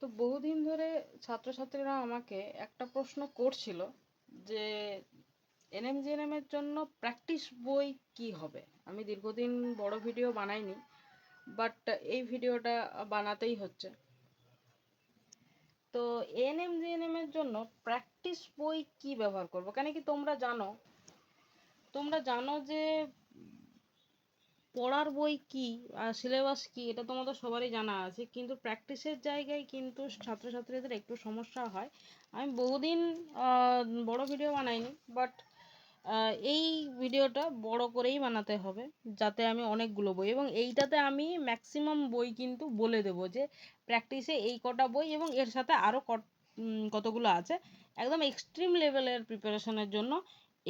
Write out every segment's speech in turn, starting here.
তো বহুদিন ধরে ছাত্রছাত্রীরা আমাকে একটা প্রশ্ন করছিল যে এনএমজিএনএম এর জন্য প্র্যাকটিস বই কি হবে। আমি দীর্ঘদিন বড় ভিডিও বানাইনি, বাট এই ভিডিওটা বানাতেই হচ্ছে। তো এনএমজিএনএম এর জন্য প্র্যাকটিস বই কি ব্যবহার করব, কেন কি তোমরা জানো যে পড়ার বই কি আর সিলেবাস কি এটা তোমাদের সবারই জানা আছে, কিন্তু প্র্যাকটিসের জায়গায় কিন্তু ছাত্রছাত্রীদের একটু সমস্যা হয়। আমি বহুদিন বড় ভিডিও বানাইনি, বাট এই ভিডিওটা বড় করেই বানাতে হবে, যাতে আমি অনেকগুলো বই এবং এইটাতে আমি ম্যাক্সিমাম বই কিন্তু বলে দেবো যে প্র্যাকটিসে এই কটা বই এবং এর সাথে আরও কতগুলো আছে। একদম এক্সট্রিম লেভেলের প্রিপারেশনের জন্য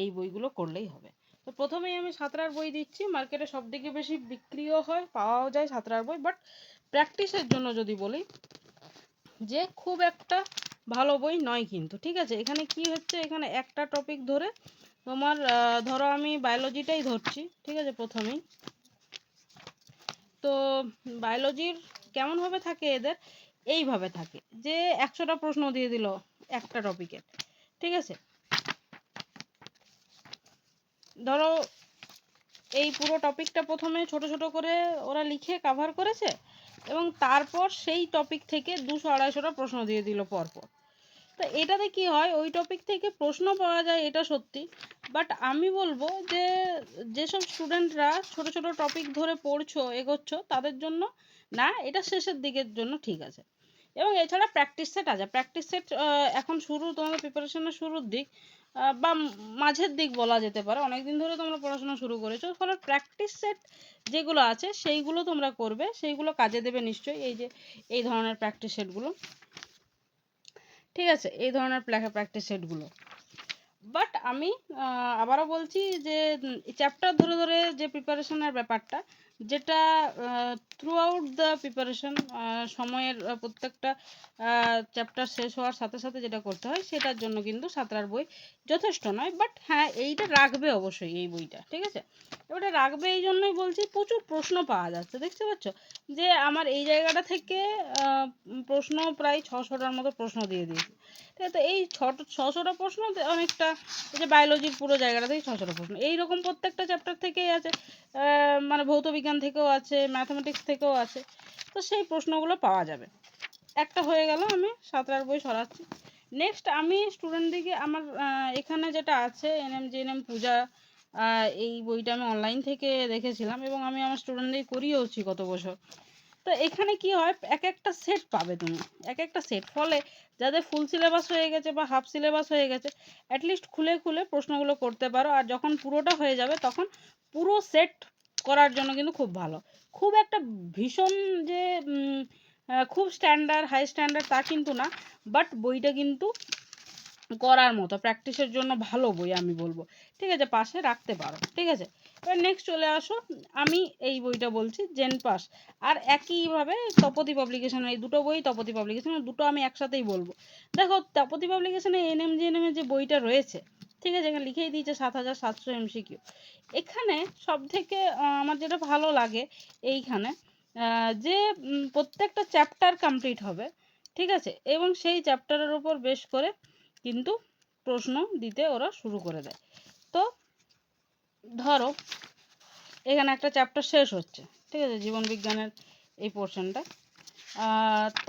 এই বইগুলো করলেই হবে। তো প্রথমেই আমি সাঁতরার বই দিচ্ছি। মার্কেটে সব থেকে বেশি বিক্রিও হয়, পাওয়াও যায় সাঁতরার বই, বাট প্র্যাকটিসের জন্য যদি বলি যে খুব একটা ভালো বই নয় কিন্তু। ঠিক আছে, এখানে কি হচ্ছে, এখানে একটা টপিক ধরে তোমার ধরো আমি বায়োলজিটাই ধরছি। ঠিক আছে, প্রথমেই তো বায়োলজির কেমনভাবে থাকে এদের, এইভাবে থাকে যে 100টা প্রশ্ন দিয়ে দিল একটা টপিকের। ঠিক আছে, ধরো এই পুরো টপিকটা প্রথমে ছোট ছোট করে ওরা লিখে কাভার করেছে এবং তারপর সেই টপিক থেকে 200-250টা প্রশ্ন দিয়ে দিল পরপর। তো এটাতে কি হয়, ওই টপিক থেকে প্রশ্ন পাওয়া যায়, এটা সত্যি, বাট আমি বলবো যে যেসব স্টুডেন্টরা ছোট ছোট টপিক ধরে পড়ছো এগোচ্ছ তাদের জন্য না, এটা শেষের দিকের জন্য ঠিক আছে। এবং এছাড়া প্র্যাকটিস সেট আছে। প্র্যাকটিস সেট এখন তোমাদের প্রিপারেশনের শুরুর দিক বা মাঝের দিক বলা যেতে পারে, অনেকদিন ধরে তোমরা পড়াশোনা শুরু করেছো, ফলে প্র্যাকটিস সেট যেগুলো আছে সেইগুলো তোমরা করবে, সেইগুলো কাজে দেবে নিশ্চয়ই। এই যে এই ধরনের প্র্যাকটিস সেটগুলো, ঠিক আছে, এই ধরনের প্র্যাকটিস সেটগুলো। বাট আমি আবারও বলছি যে চ্যাপ্টার ধরে ধরে যে প্রিপারেশনের ব্যাপারটা, যেটা থ্রু আউট দ্য প্রিপারেশন সময়ের প্রত্যেকটা চ্যাপ্টার শেষ হওয়ার সাথে সাথে যেটা করতে হয়, সেটার জন্য কিন্তু সাঁতরার বই যথেষ্ট নয়। বাট হ্যাঁ, এইটা রাখবে অবশ্যই এই বইটা। ঠিক আছে, ওটা রাখবে এই জন্যই বলছি, প্রচুর প্রশ্ন পাওয়া যাচ্ছে, দেখতে পাচ্ছ যে আমার এই জায়গাটা থেকে প্রশ্ন প্রায় 600টার মতো প্রশ্ন দিয়ে দিয়েছে। ঠিক আছে, তো এই 600টা প্রশ্ন অনেকটা, এই যে বায়োলজির পুরো জায়গাটা থেকে 600টা প্রশ্ন এইরকম প্রত্যেকটা চ্যাপ্টার থেকেই আছে, মানে ভৌত বিজ্ঞান থেকেও আছে, ম্যাথমেটিক্স থেকেও আছে। তো সেই প্রশ্নগুলো পাওয়া যাবে। একটা হয়ে গেল, আমি সাঁতরার বই সরাচ্ছি। নেক্সট আমি স্টুডেন্টদিকে আমার এখানে যেটা আছে এনএমজিএনএম পূজা, এই বইটা আমি অনলাইন থেকে দেখেছিলাম এবং আমি আমার স্টুডেন্টদের করিয়েওছি গত বছর। তো এখানে কি হয়, এক একটা সেট পাবে তুমি, এক একটা সেট, ফলে যাদের ফুল সিলেবাস হয়ে গেছে বা হাফ সিলেবাস হয়ে গেছে, অ্যাটলিস্ট খুলে খুলে প্রশ্নগুলো করতে পারো। আর যখন পুরোটা হয়ে যাবে তখন পুরো সেট করার জন্য কিন্তু খুব ভালো। খুব একটা ভীষণ যে খুব স্ট্যান্ডার্ড হাই স্ট্যান্ডার্ড তা কিন্তু না, বাট বইটা কিন্তু করার মতো, প্র্যাকটিসের জন্য ভালো বই আমি বলবো। ঠিক আছে, পাশে রাখতে পারো। ঠিক আছে, এবার নেক্সট চলে আসো, আমি এই বইটা বলছি জেন পাস। আর একইভাবে তপতি পাবলিকেশন, এই দুটো বই তপতি পাবলিকেশন, দুটো আমি একসাথেই বলবো। দেখো তপতি পাবলিকেশনে এনএমজিএনএম এর যে বইটা রয়েছে, ঠিক আছে, এখানে লিখেই দিয়েছে 7700 এমসিকিউ। এখানে সব থেকে আমার যেটা ভালো লাগে এইখানে যে প্রত্যেকটা চ্যাপ্টার কমপ্লিট হবে। ঠিক আছে, এবং সেই চ্যাপ্টারের উপর বেশ করে কিন্তু প্রশ্ন দিতে ওরা শুরু করে দেয়। তো ধরো এখানে একটা চ্যাপ্টার শেষ হচ্ছে, ঠিক আছে, জীবন বিজ্ঞানের এই পোর্শনটা,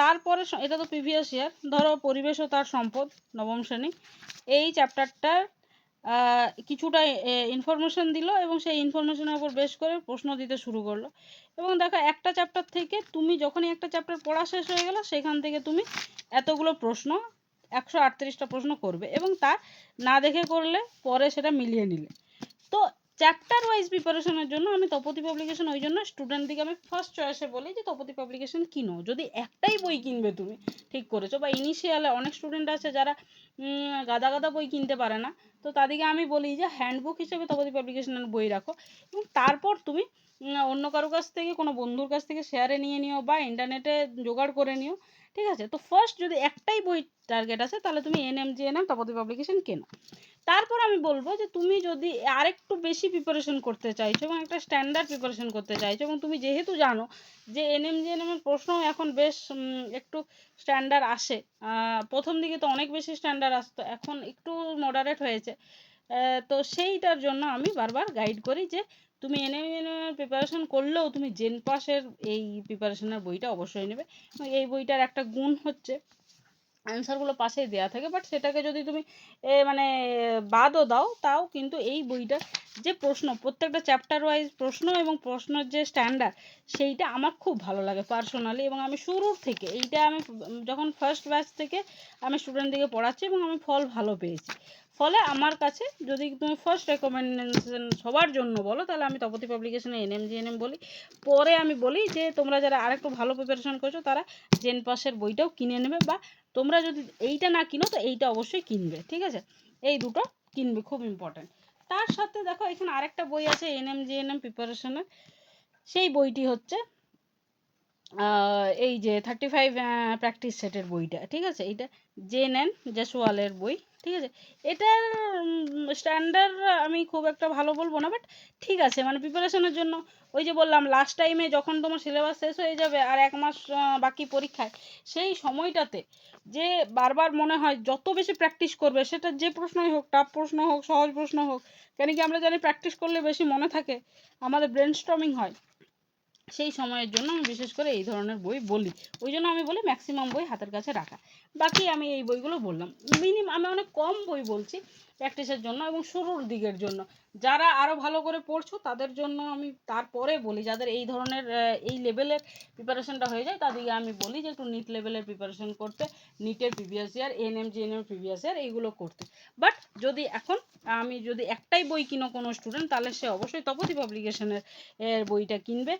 তারপরে এটা তো প্রিভিয়াস ইয়ার, ধরো পরিবেশ ও তার সম্পদ, নবম শ্রেণী, এই চ্যাপ্টারটার কিছুটা ইনফরমেশন দিল এবং সেই ইনফরমেশনের উপর বেশ করে প্রশ্ন দিতে শুরু করলো। এবং দেখো একটা চ্যাপ্টার থেকে তুমি যখনই একটা চ্যাপ্টার পড়া শেষ হয়ে গেল, সেখান থেকে তুমি এতগুলো প্রশ্ন 138টা প্রশ্ন করবে এবং তা না দেখে করলে পরে সেটা মিলিয়ে নিলে। তো চ্যাপ্টার ওয়াইজ প্রিপারেশনের জন্য আমি তপতি পাবলিকেশন, ওই জন্য স্টুডেন্টদিকে আমি ফার্স্ট চয়েসে বলি যে তপতি পাবলিকেশন কিনো, যদি একটাই বই কিনবে তুমি ঠিক করেছো। বা ইনিশিয়ালে অনেক স্টুডেন্ট আছে যারা গাদা গাদা বই কিনতে পারে না, তো তাদেরকে আমি বলি যে হ্যান্ডবুক হিসেবে তপতি পাবলিকেশনের বই রাখো এবং তারপর তুমি অন্য কারো কাছ থেকে, কোনো বন্ধুর কাছ থেকে শেয়ারে নিয়ে নিও বা ইন্টারনেটে জোগাড় করে নিও, ঠিক আছে। তো ফার্স্ট যদি একটাই বই টার্গেট আছে তাহলে তুমি NMGNM তপতি পাবলিকেশন কেনো। তারপর আমি বলবো যে তুমি যদি আরেকটু বেশি প্রিপারেশন করতে চাইছো এবং একটা স্ট্যান্ডার্ড প্রিপারেশন করতে চাইছো, এবং তুমি যেহেতু জানো যে NMGNM এর প্রশ্ন এখন বেশ একটু স্ট্যান্ডার্ড আসে, প্রথম দিকে তো অনেক বেশি স্ট্যান্ডার্ড আসতো, এখন একটু মডারেট হয়েছে, তো সেইটার জন্য আমি বারবার গাইড করি যে তুমি NMGNM প্রিপারেশন করলেও তুমি জেন পাসের এই প্রিপারেশনের বইটা অবশ্যই নেবে। এই বইটার একটা গুণ হচ্ছে অ্যান্সারগুলো পাশেই দেওয়া থাকে, বাট সেটাকে যদি তুমি মানে বাদও দাও তাও কিন্তু এই বইটার যে প্রশ্ন, প্রত্যেকটা চ্যাপ্টার ওয়াইজ প্রশ্ন এবং প্রশ্নের যে স্ট্যান্ডার্ড, সেইটা আমার খুব ভালো লাগে পার্সোনালি। এবং আমি শুরুর থেকে এইটা আমি যখন ফার্স্ট ব্যাচ থেকে আমি স্টুডেন্টদিকে পড়াচ্ছি এবং আমি ফল ভালো পেয়েছি। ফলে আমার কাছে যদি তুমি ফার্স্ট রেকমেন্ডেশন সবার জন্য বলো তাহলে আমি তপতি পাবলিকেশনে NMGNM বলি। পরে আমি বলি যে তোমরা যারা আরেকটু ভালো প্রিপারেশন করছো তারা জেন পাসের বইটাও কিনে নেবে, বা তোমরা যদি এইটা না কিনো তো এইটা অবশ্যই কিনবে, ঠিক আছে। এই দুটো কিনবে, খুব ইম্পর্ট্যান্ট। তার সাথে দেখো এখানে আরেকটা বই আছে NMGNM প্রিপারেশনের, সেই বইটি হচ্ছে এই যে 35 প্র্যাকটিস সেটের বইটা, ঠিক আছে। এইটা জেএনএন জয়সওয়ালের বই, ঠিক আছে। এটার স্ট্যান্ডার্ড আমি খুব একটা ভালো বলবো না, বাট ঠিক আছে, মানে প্রিপারেশনের জন্য ওই যে বললাম লাস্ট টাইমে যখন তোমার সিলেবাস শেষ হয়ে যাবে আর 1 মাস বাকি পরীক্ষায়, সেই সময়টাতে যে বারবার মনে হয় যত বেশি প্র্যাকটিস করবে, সেটা যে প্রশ্নই হোক, টাফ প্রশ্ন হোক সহজ প্রশ্ন হোক, কেন কি আমরা জানি প্র্যাকটিস করলে বেশি মনে থাকে, আমাদের ব্রেনস্টর্মিং হয়, সেই সময়ের জন্য আমি বিশেষ করে এই ধরনের বই বলি। ওই জন্য আমি বলি ম্যাক্সিমাম বই হাতের কাছে রাখা। বাকি আমি এই বইগুলো বললাম, আমি অনেক কম বই বলছি প্র্যাকটিসের জন্য এবং শুরুর দিকের জন্য। যারা আরও ভালো করে পড়ছো তাদের জন্য আমি তারপরে বলি, যাদের এই ধরনের এই লেভেলের প্রিপারেশনটা হয়ে যায় তাদেরকে আমি বলি যে একটু নিট লেভেলের প্রিপারেশন করতে, নিটের previous year, NMGNM previous year এইগুলো করতে। বাট যদি এখন আমি যদি একটাই বই কিনো কোনো স্টুডেন্ট, তাহলে সে অবশ্যই তপতি পাবলিকেশনের বইটা কিনবে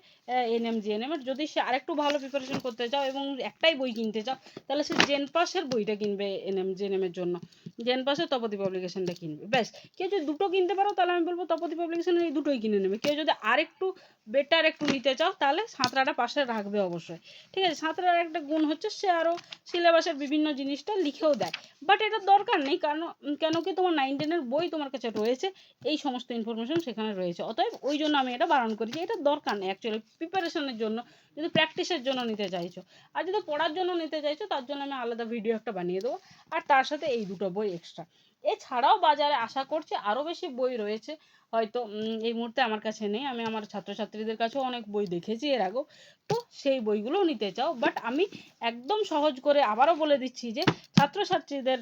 NMGNM এর। যদি সে আরেকটু ভালো প্রিপারেশন করতে চাও এবং একটাই বই কিনতে চাও তাহলে সে জেন পাসের বইটা কিনবে NMGNM এর জন্য, জেন পাসের তপতি পাবলিকেশনটা কিনবে, ব্যাস। কেউ যদি দুটো কিনতে পারো তাহলে আমি বলবো তপতি পাবলিকেশনের এই দুটোই কিনে নেবে। কেউ যদি আরেকটু বেটার একটু নিতে চাও তাহলে সাঁতরাটা পাশে রাখবে অবশ্যই, ঠিক আছে। সাঁতরার একটা গুণ হচ্ছে সে আরও সিলেবাসের বিভিন্ন জিনিসটা লিখেও দেয়, বাট এটার দরকার নেই, কারণ কেন কি তোমার 9, 10 এর বই তোমার কাছে রয়েছে, এই সমস্ত ইনফরমেশন সেখানে রয়েছে। অতএব ওই জন্য আমি এটা বারণ করি যে এটা দরকার নেই অ্যাকচুয়ালি প্রিপারেশনের জন্য, যদি প্র্যাকটিসের জন্য নিতে চাইছো। আর যদি পড়ার জন্য নিতে চাইছো তার জন্য আমি আলাদা ভিডিও একটা বানিয়ে দেবো, আর তার সাথে এই দুটো বই এক্সট্রা। এছাড়াও বাজারে আশা করছি আরও বেশি বই রয়েছে, হয়তো এই মুহূর্তে আমার কাছে নেই, আমি আমার ছাত্রছাত্রীদের কাছেও অনেক বই দেখেছি এর আগেও, তো সেই বইগুলোও নিতে চাও। বাট আমি একদম সহজ করে আবারও বলে দিচ্ছি যে ছাত্রছাত্রীদের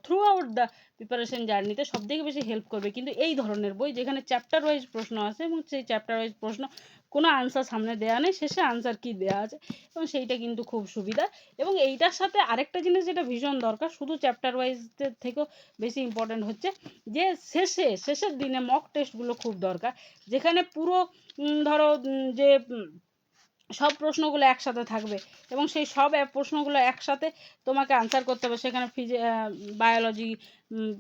থ্রু আউট দ্য প্রিপারেশন জার্নিতে সবথেকে বেশি হেল্প করবে কিন্তু এই ধরনের বই, যেখানে চ্যাপ্টার ওয়াইজ প্রশ্ন আছে এবং সেই চ্যাপ্টার ওয়াইজ প্রশ্ন কোনো আনসার সামনে দেওয়া নেই, শেষে আনসার কি দেওয়া আছে, এবং সেইটা কিন্তু খুব সুবিধা। এবং এইটার সাথে আরেকটা জিনিস যেটা ভীষণ দরকার, শুধু চ্যাপ্টার ওয়াইজের থেকেও বেশি ইম্পর্ট্যান্ট হচ্ছে যে শেষের দিনে মক টেস্টগুলো খুব দরকার, যেখানে পুরো ধরো যে সব প্রশ্নগুলো একসাথে থাকবে এবং সেই সব প্রশ্নগুলো একসাথে তোমাকে আনসার করতে হবে। সেখানে বায়োলজি,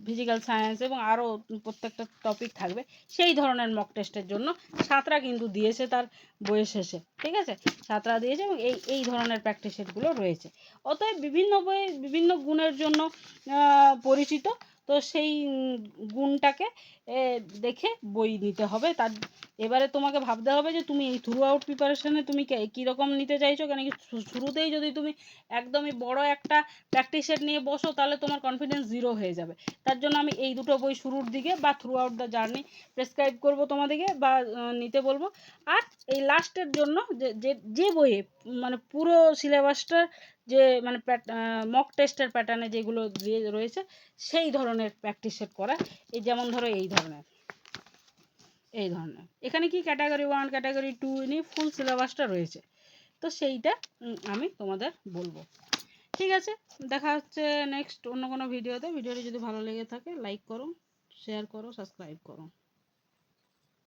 ফিজিক্যাল সায়েন্স এবং আরও প্রত্যেকটা টপিক থাকবে। সেই ধরনের মক টেস্টের জন্য সাঁতরা কিন্তু দিয়েছে তার বইয়ের শেষে, ঠিক আছে, সাঁতরা দিয়েছে এবং এই ধরনের প্র্যাকটিস সেটগুলো রয়েছে। অতএব বিভিন্ন বই বিভিন্ন গুণের জন্য পরিচিত, তো সেই গুণটাকে দেখে বই নিতে হবে। তার এবারে তোমাকে ভাবতে হবে যে তুমি এই থ্রু আউট প্রিপারেশনে তুমি কীরকম নিতে চাইছো, কেন কি শুরুতেই যদি তুমি একদমই বড় একটা প্র্যাকটিস সেট নিয়ে বসো তাহলে তোমার কনফিডেন্স জিরো হয়ে যাবে। তার জন্য আমি এই দুটো বই শুরুর দিকে বা through out the journey prescribe করবো তোমাদেরকে বা নিতে বলবো। আর এই লাস্টের জন্য যে বইয়ে মানে পুরো সিলেবাসটার যে মানে মক টেস্টের প্যাটার্নে যেগুলো রয়েছে সেই ধরনের প্র্যাকটিস সেট করা, এই যেমন ধরো এই ধরনের এখানে কি ক্যাটাগরি 1 ক্যাটাগরি 2 নিয়ে ফুল সিলেবাসটা রয়েছে, তো সেইটা আমি তোমাদের বলবো। ঠিক আছে, দেখা হচ্ছে নেক্সট অন্য কোনো ভিডিওতে। ভিডিওটি যদি ভালো লেগে থাকে লাইক করো, শেয়ার করো, সাবস্ক্রাইব করো।